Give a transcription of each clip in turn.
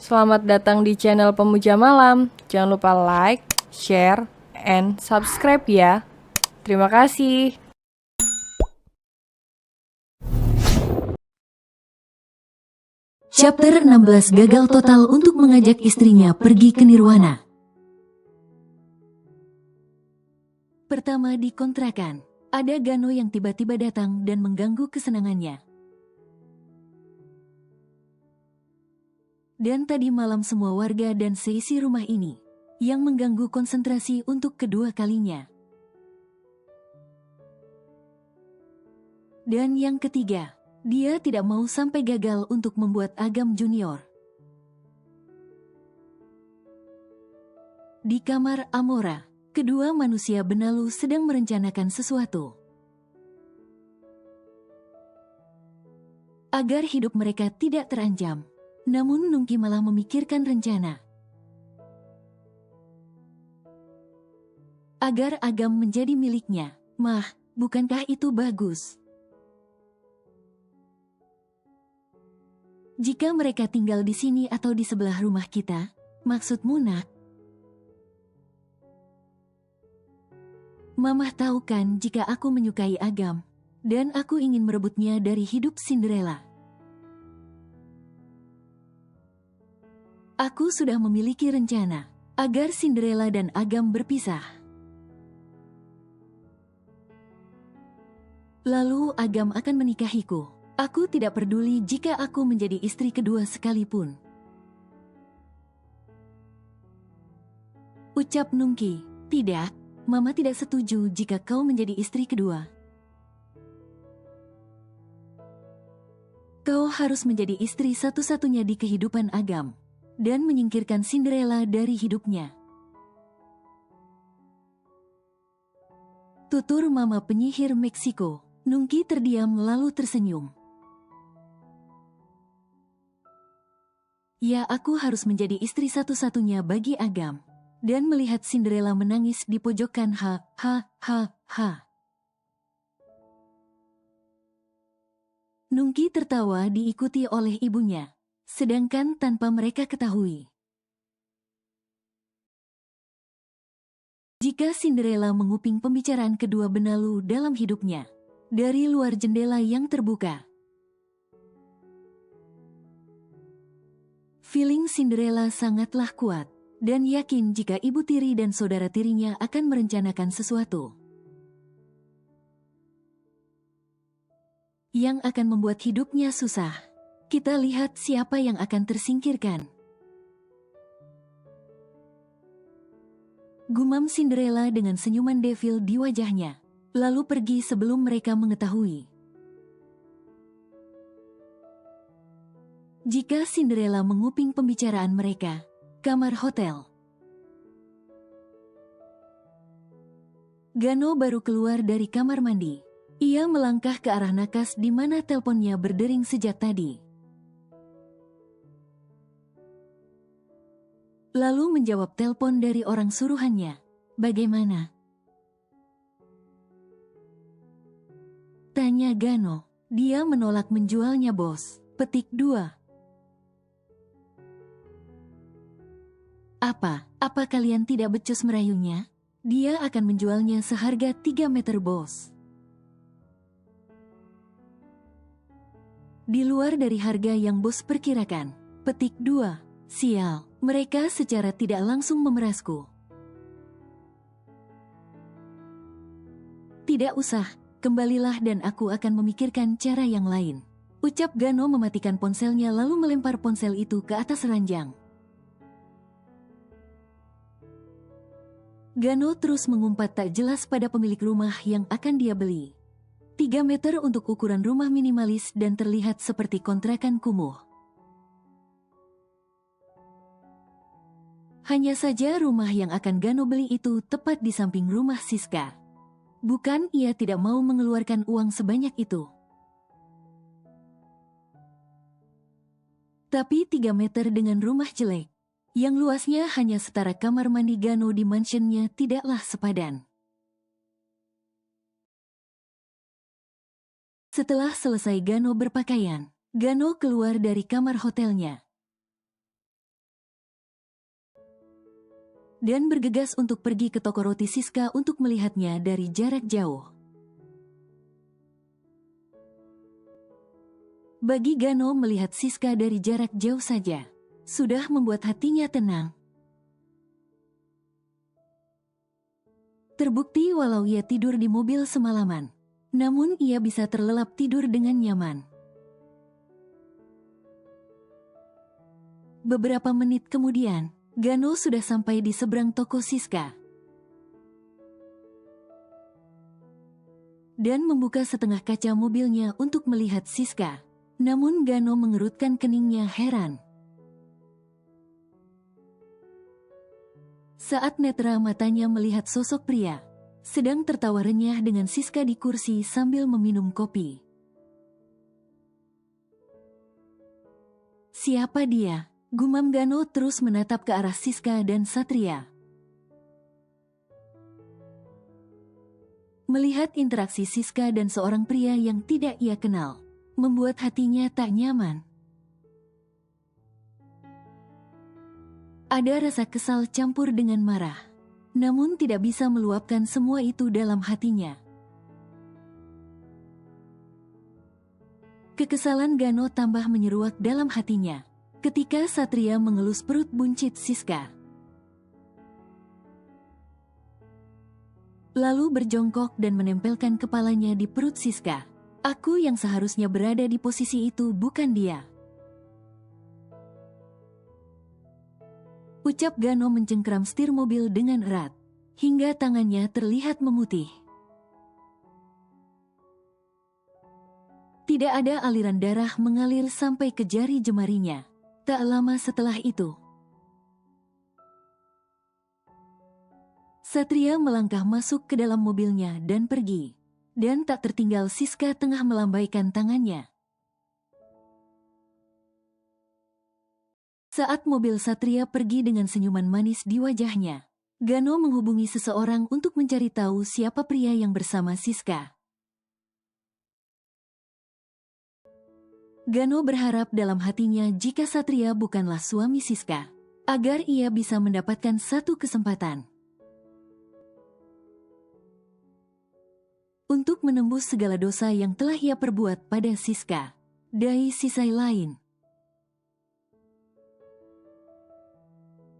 Selamat datang di channel Pemuja Malam. Jangan lupa like, share, and subscribe ya. Terima kasih. Chapter 16 gagal total untuk mengajak istrinya pergi ke Nirwana. Pertama di kontrakan, ada Gano yang tiba-tiba datang dan mengganggu kesenangannya. Dan tadi malam semua warga dan seisi rumah ini yang mengganggu konsentrasi untuk kedua kalinya. Dan yang ketiga, dia tidak mau sampai gagal untuk membuat Agam Junior. Di kamar Amora, kedua manusia benalu sedang merencanakan sesuatu agar hidup mereka tidak terancam. Namun Nungki malah memikirkan rencana agar Agam menjadi miliknya. Mah, bukankah itu bagus? Jika mereka tinggal di sini atau di sebelah rumah kita, maksudmu nak? Mamah tahu kan jika aku menyukai Agam, dan aku ingin merebutnya dari hidup Cinderella. Aku sudah memiliki rencana agar Cinderella dan Agam berpisah. Lalu Agam akan menikahiku. Aku tidak peduli jika aku menjadi istri kedua sekalipun. Ucap Nungki. Tidak, Mama tidak setuju jika kau menjadi istri kedua. Kau harus menjadi istri satu-satunya di kehidupan Agam dan menyingkirkan Cinderella dari hidupnya. Tutur Mama penyihir Meksiko. Nungki terdiam lalu tersenyum. Ya, aku harus menjadi istri satu-satunya bagi Agam. Dan melihat Cinderella menangis di pojokan ha. Nungki tertawa diikuti oleh ibunya, sedangkan tanpa mereka ketahui. Jika Cinderella menguping pembicaraan kedua benalu dalam hidupnya, dari luar jendela yang terbuka. Feeling Cinderella sangatlah kuat, dan yakin jika ibu tiri dan saudara tirinya akan merencanakan sesuatu yang akan membuat hidupnya susah. Kita lihat siapa yang akan tersingkirkan. Gumam Cinderella dengan senyuman devil di wajahnya, lalu pergi sebelum mereka mengetahui. Jika Cinderella menguping pembicaraan mereka, kamar hotel. Gano baru keluar dari kamar mandi. Ia melangkah ke arah Nakas di mana teleponnya berdering sejak tadi. Lalu menjawab telepon dari orang suruhannya. Bagaimana? Tanya Gano. Dia menolak menjualnya, bos. Petik 2. Apa kalian tidak becus merayunya? Dia akan menjualnya seharga 3 meter, bos. Di luar dari harga yang bos perkirakan. Petik 2. Sial, mereka secara tidak langsung memerasku. Tidak usah, kembalilah dan aku akan memikirkan cara yang lain. Ucap Gano mematikan ponselnya lalu melempar ponsel itu ke atas ranjang. Gano terus mengumpat tak jelas pada pemilik rumah yang akan dia beli. 3 meter untuk ukuran rumah minimalis dan terlihat seperti kontrakan kumuh. Hanya saja rumah yang akan Gano beli itu tepat di samping rumah Siska. Bukan, ia tidak mau mengeluarkan uang sebanyak itu. Tapi 3 meter dengan rumah jelek, yang luasnya hanya setara kamar mandi Gano di mansionnya tidaklah sepadan. Setelah selesai Gano berpakaian, Gano keluar dari kamar hotelnya. dan bergegas untuk pergi ke toko roti Siska untuk melihatnya dari jarak jauh. Bagi Gano, melihat Siska dari jarak jauh saja sudah membuat hatinya tenang. Terbukti walau ia tidur di mobil semalaman, namun ia bisa terlelap tidur dengan nyaman. Beberapa menit kemudian, Gano sudah sampai di seberang toko Siska dan membuka setengah kaca mobilnya untuk melihat Siska. Namun Gano mengerutkan keningnya heran. Saat netera matanya melihat sosok pria sedang tertawa renyah dengan Siska di kursi sambil meminum kopi. Siapa dia? Gumam Gano terus menatap ke arah Siska dan Satria. Melihat interaksi Siska dan seorang pria yang tidak ia kenal, membuat hatinya tak nyaman. Ada rasa kesal campur dengan marah, namun tidak bisa meluapkan semua itu dalam hatinya. Kekesalan Gano tambah menyeruak dalam hatinya ketika Satria mengelus perut buncit Siska, lalu berjongkok dan menempelkan kepalanya di perut Siska. Aku yang seharusnya berada di posisi itu, bukan dia. Ucap Gano mencengkeram setir mobil dengan erat, hingga tangannya terlihat memutih. Tidak ada aliran darah mengalir sampai ke jari jemarinya. Tak lama setelah itu, Satria melangkah masuk ke dalam mobilnya dan pergi. Dan tak tertinggal Siska tengah melambaikan tangannya. Saat mobil Satria pergi dengan senyuman manis di wajahnya, Gano menghubungi seseorang untuk mencari tahu siapa pria yang bersama Siska. Gano berharap dalam hatinya jika Satria bukanlah suami Siska, agar ia bisa mendapatkan satu kesempatan untuk menembus segala dosa yang telah ia perbuat pada Siska. Dari sisi lain,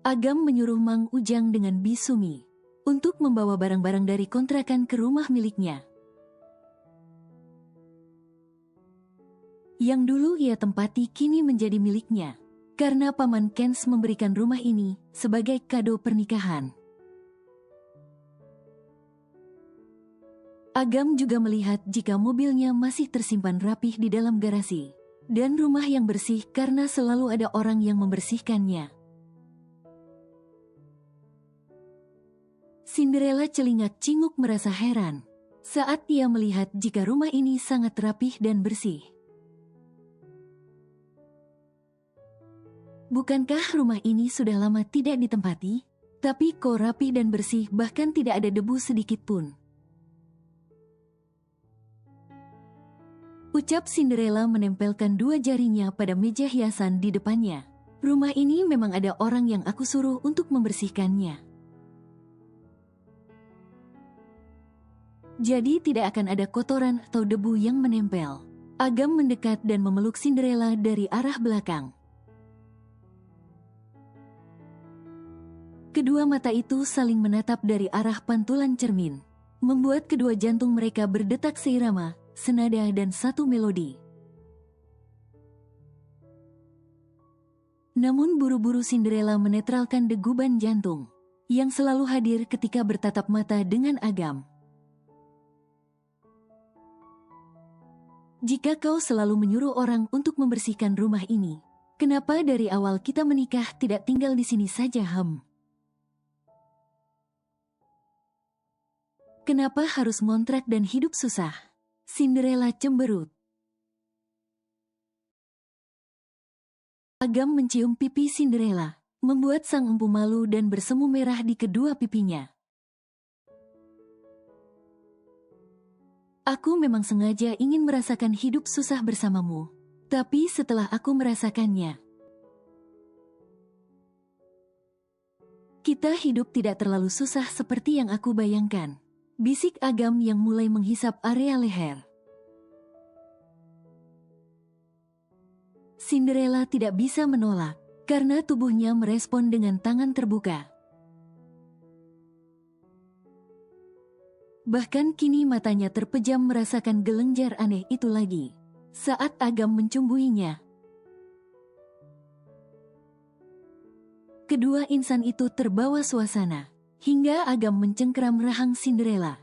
Agam menyuruh Mang Ujang dengan Bisumi untuk membawa barang-barang dari kontrakan ke rumah miliknya, yang dulu ia tempati kini menjadi miliknya, karena Paman Kens memberikan rumah ini sebagai kado pernikahan. Agam juga melihat jika mobilnya masih tersimpan rapih di dalam garasi, dan rumah yang bersih karena selalu ada orang yang membersihkannya. Cinderella celingak-cinguk merasa heran saat ia melihat jika rumah ini sangat rapih dan bersih. Bukankah rumah ini sudah lama tidak ditempati? Tapi kok rapi dan bersih, bahkan tidak ada debu sedikit pun. Ucap Cinderella menempelkan dua jarinya pada meja hiasan di depannya. Rumah ini memang ada orang yang aku suruh untuk membersihkannya. Jadi tidak akan ada kotoran atau debu yang menempel. Agam mendekat dan memeluk Cinderella dari arah belakang. Kedua mata itu saling menatap dari arah pantulan cermin, membuat kedua jantung mereka berdetak seirama, senada dan satu melodi. Namun buru-buru Cinderella menetralkan deguban jantung yang selalu hadir ketika bertatap mata dengan Agam. Jika kau selalu menyuruh orang untuk membersihkan rumah ini, kenapa dari awal kita menikah tidak tinggal di sini saja, Kenapa harus ngontrak dan hidup susah? Cinderella cemberut. Agam mencium pipi Cinderella, membuat sang empu malu dan bersemu merah di kedua pipinya. Aku memang sengaja ingin merasakan hidup susah bersamamu, tapi setelah aku merasakannya, Kita hidup tidak terlalu susah seperti yang aku bayangkan. Bisik Agam yang mulai menghisap area leher. Cinderella tidak bisa menolak, karena tubuhnya merespon dengan tangan terbuka. Bahkan kini matanya terpejam merasakan gelenjar aneh itu lagi. Saat Agam mencumbuinya, kedua insan itu terbawa suasana, hingga Agam mencengkeram rahang Cinderella.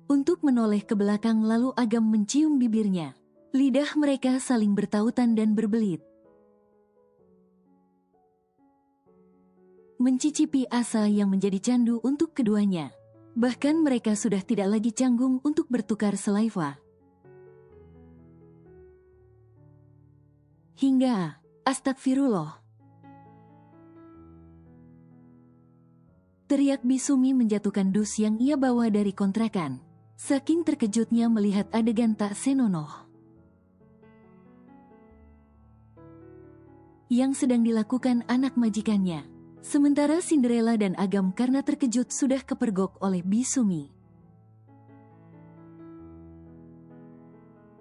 Untuk menoleh ke belakang lalu Agam mencium bibirnya. Lidah mereka saling bertautan dan berbelit. Mencicipi asa yang menjadi candu untuk keduanya. Bahkan mereka sudah tidak lagi canggung untuk bertukar selaiva. Hingga, astagfirullah. Teriak Bisumi menjatuhkan dus yang ia bawa dari kontrakan. Saking terkejutnya melihat adegan tak senonoh yang sedang dilakukan anak majikannya. Sementara Cinderella dan Agam karena terkejut sudah kepergok oleh Bisumi.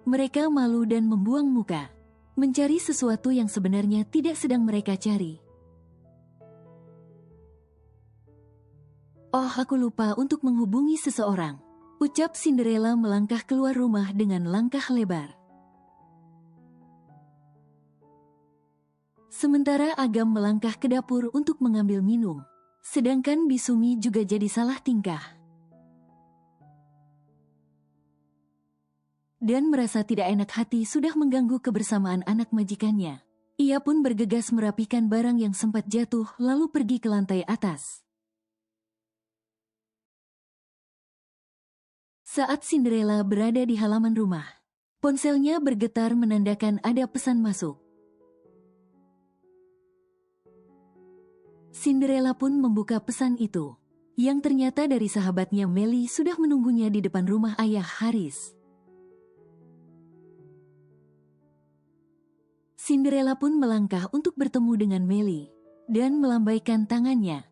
Mereka malu dan membuang muka, mencari sesuatu yang sebenarnya tidak sedang mereka cari. Oh, aku lupa untuk menghubungi seseorang, ucap Cinderella melangkah keluar rumah dengan langkah lebar. Sementara Agam melangkah ke dapur untuk mengambil minum, sedangkan Bisumi juga jadi salah tingkah. Dan merasa tidak enak hati sudah mengganggu kebersamaan anak majikannya. Ia pun bergegas merapikan barang yang sempat jatuh lalu pergi ke lantai atas. Saat Cinderella berada di halaman rumah, ponselnya bergetar menandakan ada pesan masuk. Cinderella pun membuka pesan itu, yang ternyata dari sahabatnya Melly sudah menunggunya di depan rumah ayah Haris. Cinderella pun melangkah untuk bertemu dengan Melly, dan melambaikan tangannya.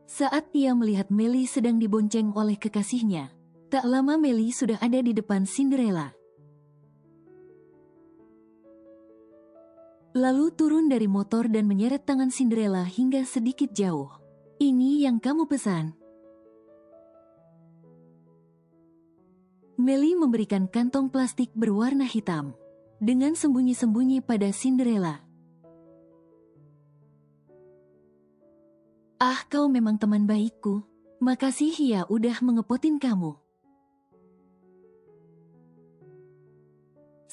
Saat ia melihat Melly sedang dibonceng oleh kekasihnya, tak lama Melly sudah ada di depan Cinderella. Lalu turun dari motor dan menyeret tangan Cinderella hingga sedikit jauh. Ini yang kamu pesan. Melly memberikan kantong plastik berwarna hitam, dengan sembunyi-sembunyi pada Cinderella. Ah, kau memang teman baikku. Makasih ya udah mengepotin kamu.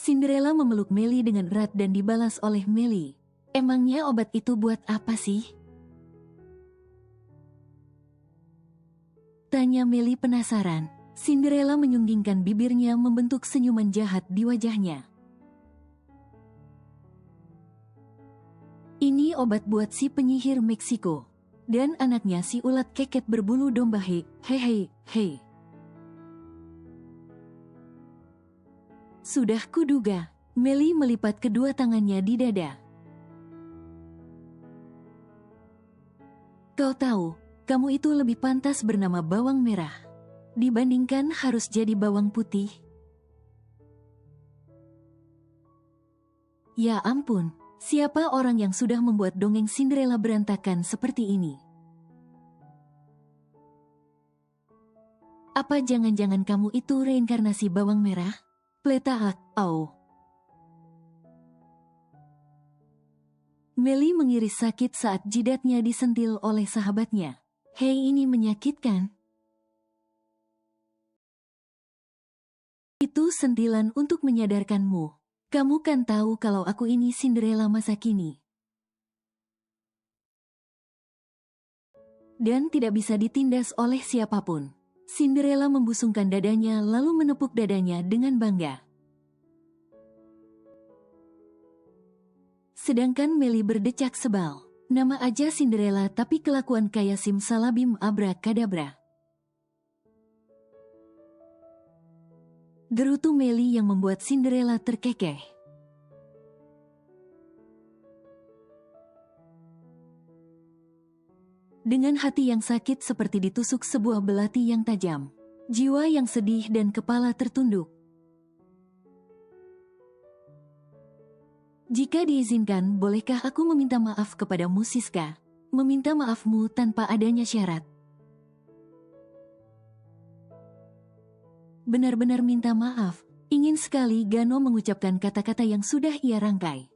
Cinderella memeluk Melly dengan erat dan dibalas oleh Melly. Emangnya obat itu buat apa sih? Tanya Melly penasaran. Cinderella menyunggingkan bibirnya membentuk senyuman jahat di wajahnya. Ini obat buat si penyihir Meksiko dan anaknya si ulat keket berbulu domba. Hei. Sudah kuduga. Melly melipat kedua tangannya di dada. Kau tahu, kamu itu lebih pantas bernama bawang merah dibandingkan harus jadi bawang putih. Ya ampun, siapa orang yang sudah membuat dongeng Cinderella berantakan seperti ini? Apa jangan-jangan kamu itu reinkarnasi bawang merah? Pletaak, au. Melly mengiris sakit saat jidatnya disentil oleh sahabatnya. Hei, ini menyakitkan. Itu sentilan untuk menyadarkanmu. Kamu kan tahu kalau aku ini Cinderella masa kini. Dan tidak bisa ditindas oleh siapapun. Cinderella membusungkan dadanya lalu menepuk dadanya dengan bangga. Sedangkan Melly berdecak sebal. Nama aja Cinderella tapi kelakuan kayak simsalabim abrakadabra. Gerutu Melly yang membuat Cinderella terkekeh. Dengan hati yang sakit seperti ditusuk sebuah belati yang tajam. Jiwa yang sedih dan kepala tertunduk. Jika diizinkan, bolehkah aku meminta maaf kepadamu, Siska? Meminta maafmu tanpa adanya syarat. Benar-benar minta maaf. Ingin sekali Gano mengucapkan kata-kata yang sudah ia rangkai.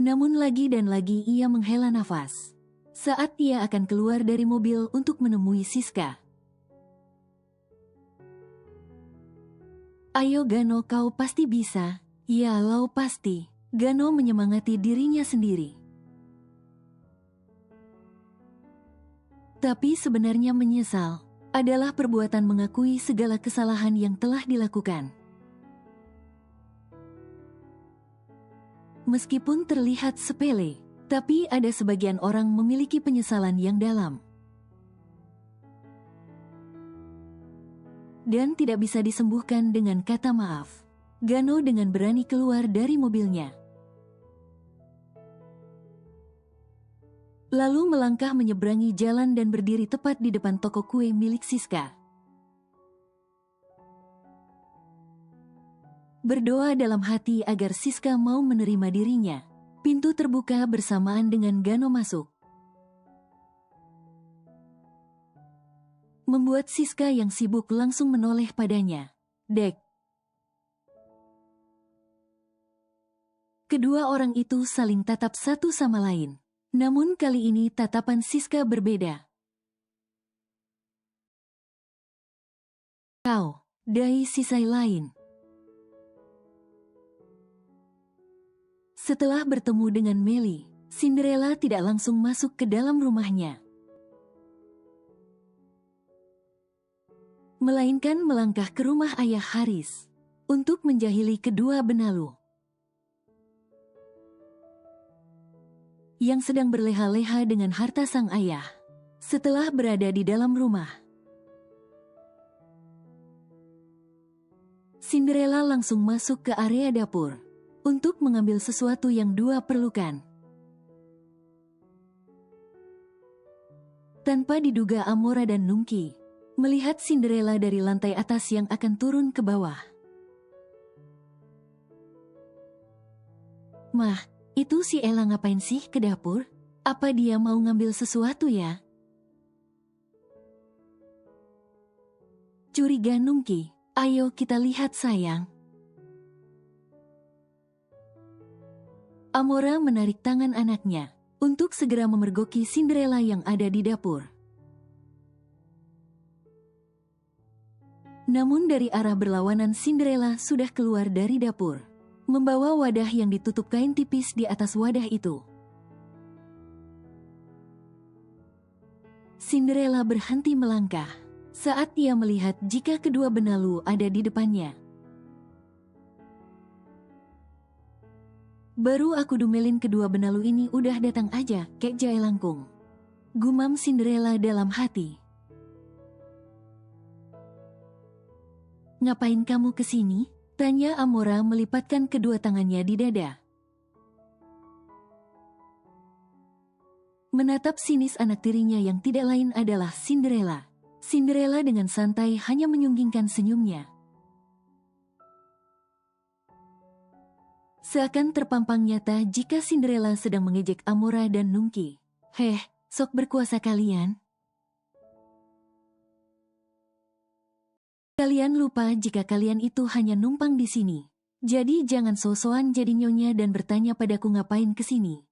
Namun lagi dan lagi ia menghela nafas. Saat ia akan keluar dari mobil untuk menemui Siska. Ayo Gano, kau pasti bisa. Ya, lau pasti. Gano menyemangati dirinya sendiri. Tapi sebenarnya menyesal adalah perbuatan mengakui segala kesalahan yang telah dilakukan. Meskipun terlihat sepele, tapi ada sebagian orang memiliki penyesalan yang dalam. Dan tidak bisa disembuhkan dengan kata maaf. Gano dengan berani keluar dari mobilnya. Lalu melangkah menyeberangi jalan dan berdiri tepat di depan toko kue milik Siska. Berdoa dalam hati agar Siska mau menerima dirinya. Pintu terbuka bersamaan dengan Gano masuk. Membuat Siska yang sibuk langsung menoleh padanya. Dek. Kedua orang itu saling tatap satu sama lain. Namun kali ini tatapan Siska berbeda. Kau, dari sisi lain. Setelah bertemu dengan Melly, Cinderella tidak langsung masuk ke dalam rumahnya. Melainkan melangkah ke rumah ayah Haris untuk menjahili kedua benalu yang sedang berleha-leha dengan harta sang ayah. Setelah berada di dalam rumah, Cinderella langsung masuk ke area dapur untuk mengambil sesuatu yang dua perlukan. Tanpa diduga Amora dan Nungki melihat Cinderella dari lantai atas yang akan turun ke bawah. Mah, itu si Ella ngapain sih ke dapur? Apa dia mau ngambil sesuatu ya? Curiga Nungki. Ayo kita lihat sayang. Amora menarik tangan anaknya untuk segera memergoki Cinderella yang ada di dapur. Namun dari arah berlawanan Cinderella sudah keluar dari dapur, membawa wadah yang ditutup kain tipis di atas wadah itu. Cinderella berhenti melangkah saat ia melihat jika kedua benalu ada di depannya. Baru aku dumelin kedua benalu ini udah datang aja, kek jahe langkung. Gumam Cinderella dalam hati. Ngapain kamu kesini? Tanya Amora melipatkan kedua tangannya di dada. Menatap sinis anak tirinya yang tidak lain adalah Cinderella. Cinderella dengan santai hanya menyunggingkan senyumnya. Seakan terpampang nyata jika Cinderella sedang mengejek Amora dan Nungki. Heh, sok berkuasa kalian. Kalian lupa jika kalian itu hanya numpang di sini. Jadi jangan so-soan jadi nyonya dan bertanya padaku ngapain kesini.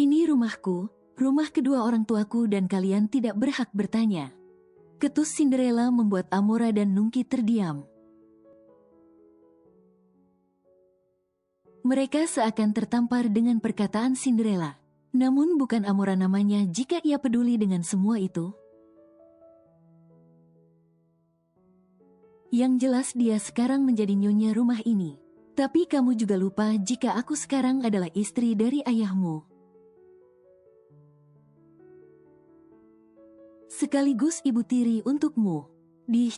Ini rumahku, rumah kedua orang tuaku dan kalian tidak berhak bertanya. Ketus Cinderella membuat Amora dan Nungki terdiam. Mereka seakan tertampar dengan perkataan Cinderella. Namun bukan Amora namanya jika ia peduli dengan semua itu. Yang jelas dia sekarang menjadi nyonya rumah ini. Tapi kamu juga lupa jika aku sekarang adalah istri dari ayahmu. Sekaligus ibu tiri untukmu.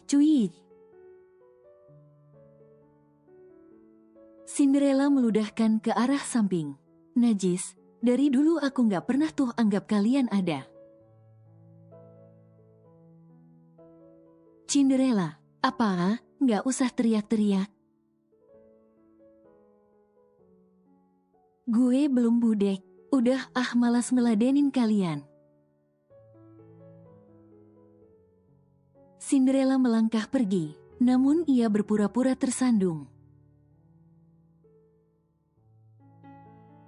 Cuy. Cinderella meludahkan ke arah samping. Najis, dari dulu aku nggak pernah tuh anggap kalian ada. Cinderella, apa? Nggak usah teriak-teriak. Gue belum budek, udah malas ngeladenin kalian. Cinderella melangkah pergi, namun ia berpura-pura tersandung.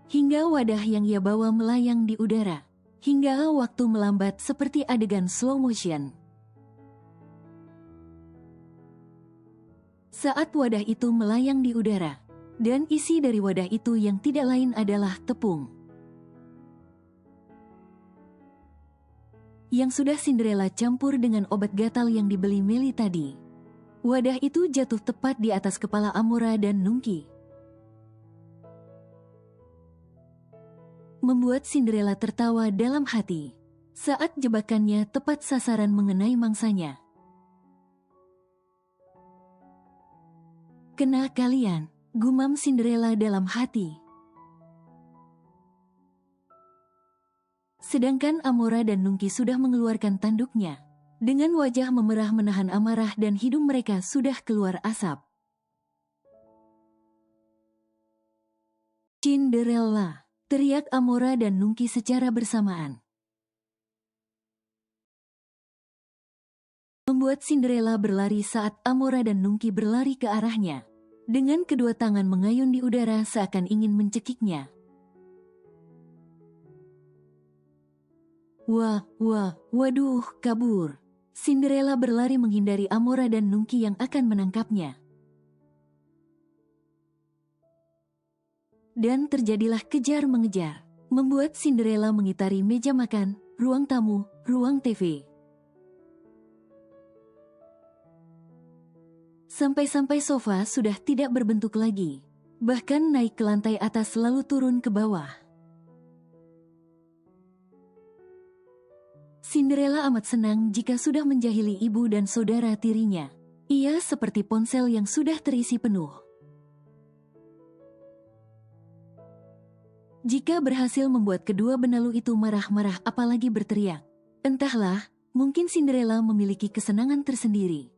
Hingga wadah yang ia bawa melayang di udara, hingga waktu melambat seperti adegan slow motion. Saat wadah itu melayang di udara, dan isi dari wadah itu yang tidak lain adalah tepung. Yang sudah Cinderella campur dengan obat gatal yang dibeli Meli tadi. Wadah itu jatuh tepat di atas kepala Amora dan Nungki. Membuat Cinderella tertawa dalam hati. Saat jebakannya tepat sasaran mengenai mangsanya. Kena kalian, gumam Cinderella dalam hati. Sedangkan Amora dan Nungki sudah mengeluarkan tanduknya. Dengan wajah memerah menahan amarah dan hidung mereka sudah keluar asap. Cinderella, teriak Amora dan Nungki secara bersamaan. Membuat Cinderella berlari saat Amora dan Nungki berlari ke arahnya. Dengan kedua tangan mengayun di udara seakan ingin mencekiknya. Waduh, kabur. Cinderella berlari menghindari Amora dan Nungki yang akan menangkapnya. Dan terjadilah kejar-mengejar, membuat Cinderella mengitari meja makan, ruang tamu, ruang TV. Sampai-sampai sofa sudah tidak berbentuk lagi, bahkan naik ke lantai atas lalu turun ke bawah. Cinderella amat senang jika sudah menjahili ibu dan saudara tirinya. Ia seperti ponsel yang sudah terisi penuh. Jika berhasil membuat kedua benalu itu marah-marah apalagi berteriak. Entahlah, mungkin Cinderella memiliki kesenangan tersendiri.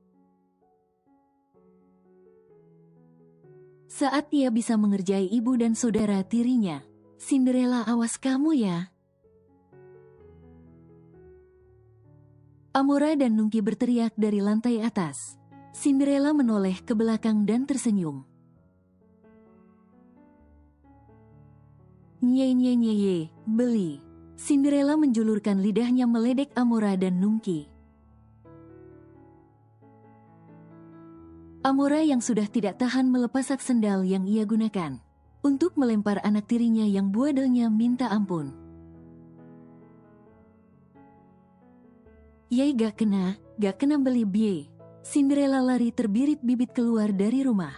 Saat ia bisa mengerjai ibu dan saudara tirinya, Cinderella awas kamu ya. Amora dan Nungki berteriak dari lantai atas. Cinderella menoleh ke belakang dan tersenyum. Nye, beli. Cinderella menjulurkan lidahnya meledek Amora dan Nungki. Amora yang sudah tidak tahan melepas sak sendal yang ia gunakan untuk melempar anak tirinya yang buadelnya minta ampun. Yai gak kena beli bie. Cinderella lari terbirit-bibit keluar dari rumah.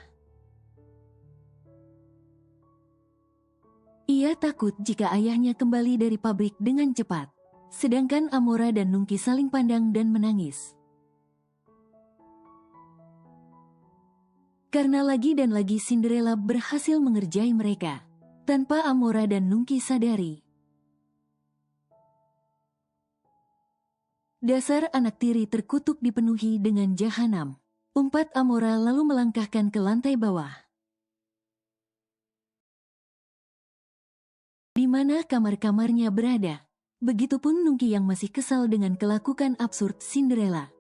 Ia takut jika ayahnya kembali dari pabrik dengan cepat. Sedangkan Amora dan Nungki saling pandang dan menangis. Karena lagi dan lagi Cinderella berhasil mengerjai mereka, tanpa Amora dan Nungki sadari. Dasar anak tiri terkutuk dipenuhi dengan jahanam. Umpat Amora lalu melangkahkan ke lantai bawah. Di mana kamar-kamarnya berada. Begitupun Nungki yang masih kesal dengan kelakuan absurd Cinderella.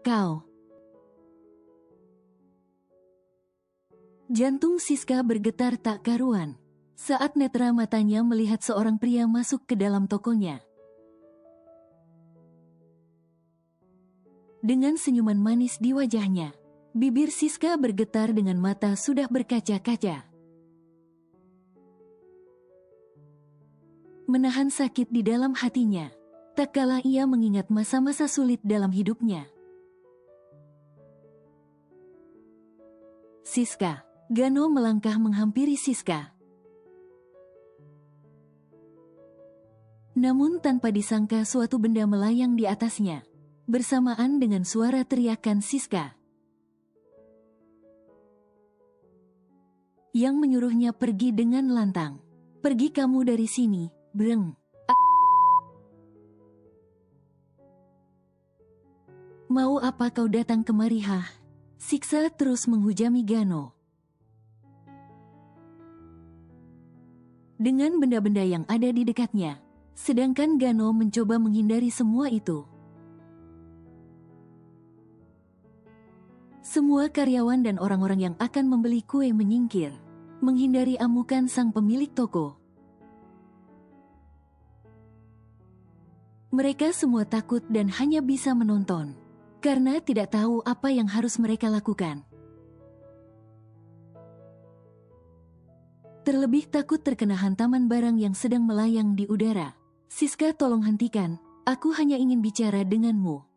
Kau. Jantung Siska bergetar tak karuan saat netra matanya melihat seorang pria masuk ke dalam tokonya. Dengan senyuman manis di wajahnya, bibir Siska bergetar dengan mata sudah berkaca-kaca. Menahan sakit di dalam hatinya, tak kala ia mengingat masa-masa sulit dalam hidupnya. Siska. Gano melangkah menghampiri Siska. Namun tanpa disangka suatu benda melayang di atasnya. bersamaan dengan suara teriakan Siska yang menyuruhnya pergi dengan lantang. Pergi kamu dari sini, Breng. Mau apa kau datang kemari, hah? Siksa terus menghujami Gano. Dengan benda-benda yang ada di dekatnya, sedangkan Gano mencoba menghindari semua itu. Semua karyawan dan orang-orang yang akan membeli kue menyingkir, menghindari amukan sang pemilik toko. Mereka semua takut dan hanya bisa menonton, karena tidak tahu apa yang harus mereka lakukan. Terlebih takut terkena hantaman barang yang sedang melayang di udara. Siska, tolong hentikan, aku hanya ingin bicara denganmu.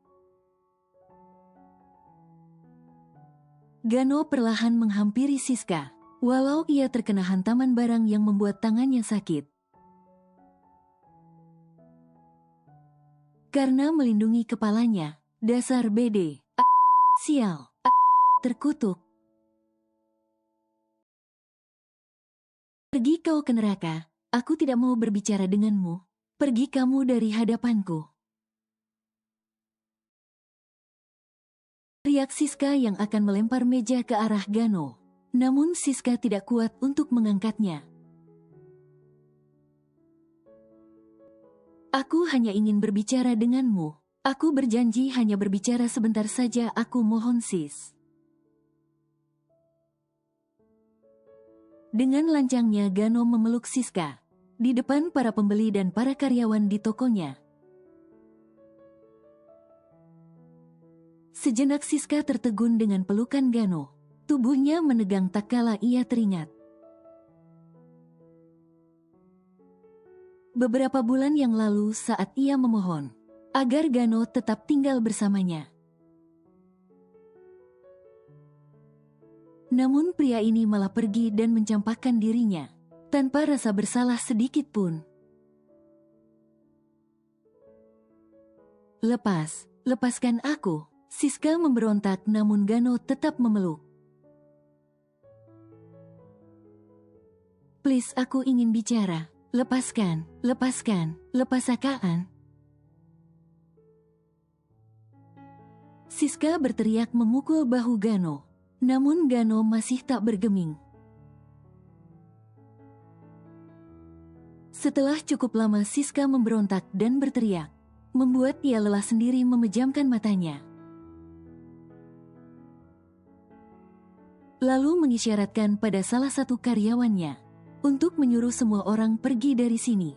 Gano perlahan menghampiri Siska, walau ia terkena hantaman barang yang membuat tangannya sakit. Karena melindungi kepalanya, dasar BD, sial, terkutuk. Pergi kau ke neraka, aku tidak mau berbicara denganmu. Pergi kamu dari hadapanku. Teriak Siska yang akan melempar meja ke arah Gano. Namun Siska tidak kuat untuk mengangkatnya. Aku hanya ingin berbicara denganmu. Aku berjanji hanya berbicara sebentar saja, aku mohon sis. Dengan lancangnya Gano memeluk Siska di depan para pembeli dan para karyawan di tokonya. Sejenak Siska tertegun dengan pelukan Gano. Tubuhnya menegang tak kala ia teringat. Beberapa bulan yang lalu saat ia memohon agar Gano tetap tinggal bersamanya. Namun pria ini malah pergi dan mencampakkan dirinya, tanpa rasa bersalah sedikit pun. Lepaskan aku. Siska memberontak namun Gano tetap memeluk. Please, aku ingin bicara. Lepaskan. Lepasakaan. Siska berteriak memukul bahu Gano. Namun Gano masih tak bergeming. Setelah cukup lama Siska memberontak dan berteriak, membuat ia lelah sendiri memejamkan matanya. Lalu mengisyaratkan pada salah satu karyawannya untuk menyuruh semua orang pergi dari sini.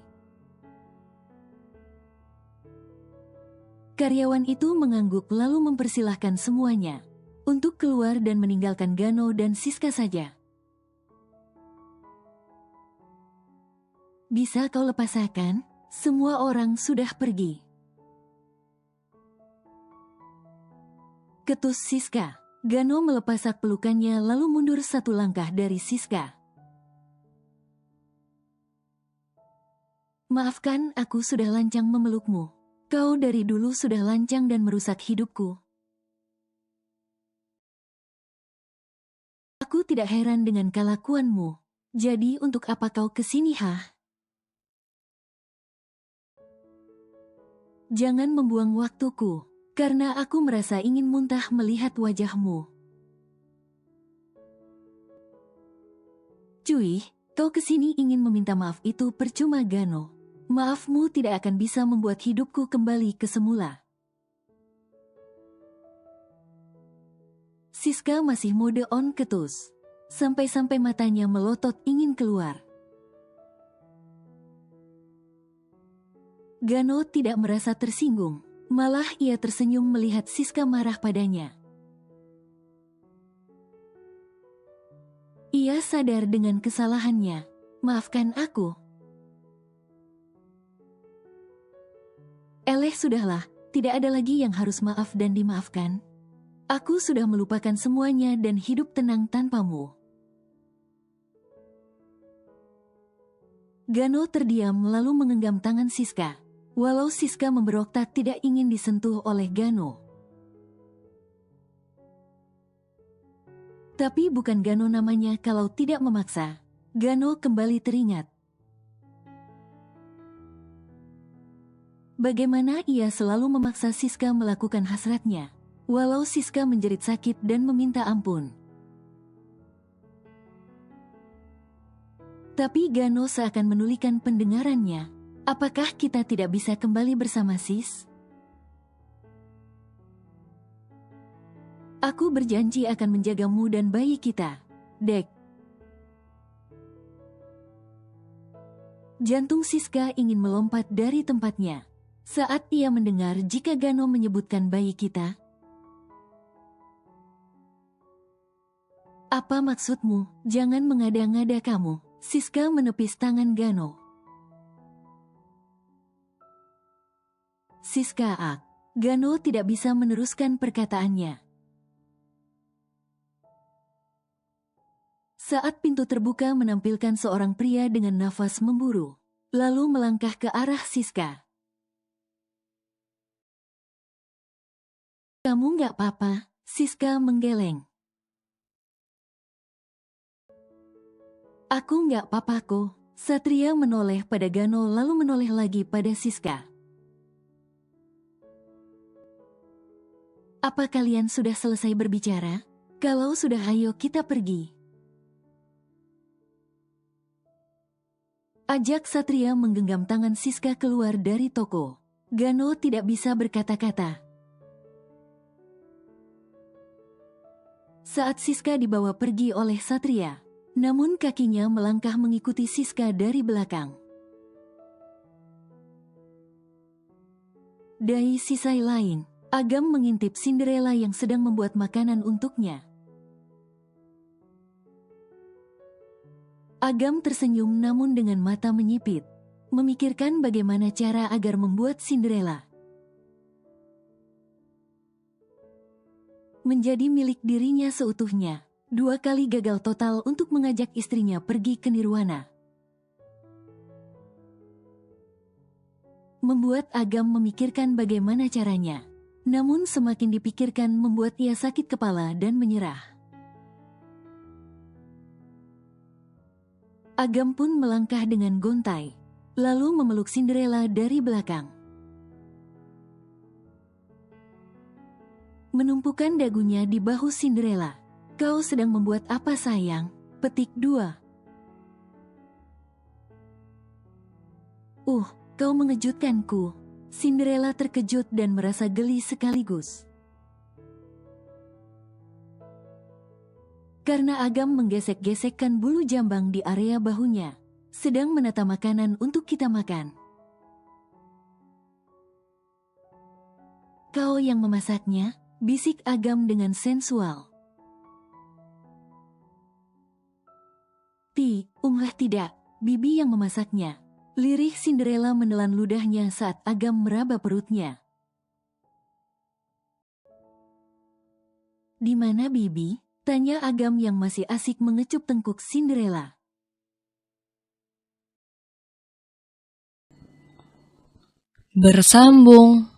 Karyawan itu mengangguk lalu mempersilahkan semuanya untuk keluar dan meninggalkan Gano dan Siska saja. Bisa kau lepasakan? Semua orang sudah pergi. Ketus Siska. Gano melepas pelukannya lalu mundur satu langkah dari Siska. Maafkan, aku sudah lancang memelukmu. Kau dari dulu sudah lancang dan merusak hidupku. Aku tidak heran dengan kelakuanmu. Jadi untuk apa kau kesini, hah? Jangan membuang waktuku. Karena aku merasa ingin muntah melihat wajahmu. Cuy, kau kesini ingin meminta maaf itu percuma Gano. Maafmu tidak akan bisa membuat hidupku kembali ke semula. Siska masih mode on ketus. Sampai-sampai matanya melotot ingin keluar. Gano tidak merasa tersinggung. Malah ia tersenyum melihat Siska marah padanya. Ia sadar dengan kesalahannya. Maafkan aku. Eleh, sudahlah, tidak ada lagi yang harus maaf dan dimaafkan. Aku sudah melupakan semuanya dan hidup tenang tanpamu. Gano terdiam lalu menggenggam tangan Siska. Walau Siska memberontak tidak ingin disentuh oleh Gano. Tapi bukan Gano namanya kalau tidak memaksa. Gano kembali teringat. Bagaimana ia selalu memaksa Siska melakukan hasratnya, walau Siska menjerit sakit dan meminta ampun. Tapi Gano seakan menulikan pendengarannya. Apakah kita tidak bisa kembali bersama Sis? Aku berjanji akan menjagamu dan bayi kita, Dek. Jantung Siska ingin melompat dari tempatnya saat ia mendengar jika Gano menyebutkan bayi kita. Apa maksudmu? Jangan mengada-ngada kamu. Siska menepis tangan Gano. Siska, Gano tidak bisa meneruskan perkataannya. Saat pintu terbuka menampilkan seorang pria dengan nafas memburu, lalu melangkah ke arah Siska. Kamu nggak apa-apa? Siska menggeleng. Aku nggak apa-apa kok. Satria menoleh pada Gano lalu menoleh lagi pada Siska. Apa kalian sudah selesai berbicara? Kalau sudah, ayo kita pergi. Ajak Satria menggenggam tangan Siska keluar dari toko. Gano tidak bisa berkata-kata. Saat Siska dibawa pergi oleh Satria, namun kakinya melangkah mengikuti Siska dari belakang. Dari sisi lain, Agam mengintip Cinderella yang sedang membuat makanan untuknya. Agam tersenyum namun dengan mata menyipit, memikirkan bagaimana cara agar membuat Cinderella menjadi milik dirinya seutuhnya. 2 kali gagal total untuk mengajak istrinya pergi ke Nirwana. Membuat Agam memikirkan bagaimana caranya. Namun semakin dipikirkan membuat ia sakit kepala dan menyerah. Agam pun melangkah dengan gontai, lalu memeluk Cinderella dari belakang. Menumpukan dagunya di bahu Cinderella. Kau sedang membuat apa sayang? Petik 2. Kau mengejutkanku. Cinderella terkejut dan merasa geli sekaligus. Karena Agam menggesek-gesekkan bulu jambang di area bahunya, sedang menata makanan untuk kita makan. Kau yang memasaknya? Bisik Agam dengan sensual. Tidak, Bibi yang memasaknya. Lirih Cinderella menelan ludahnya saat Agam meraba perutnya. Di mana Bibi? Tanya Agam yang masih asik mengecup tengkuk Cinderella. Bersambung.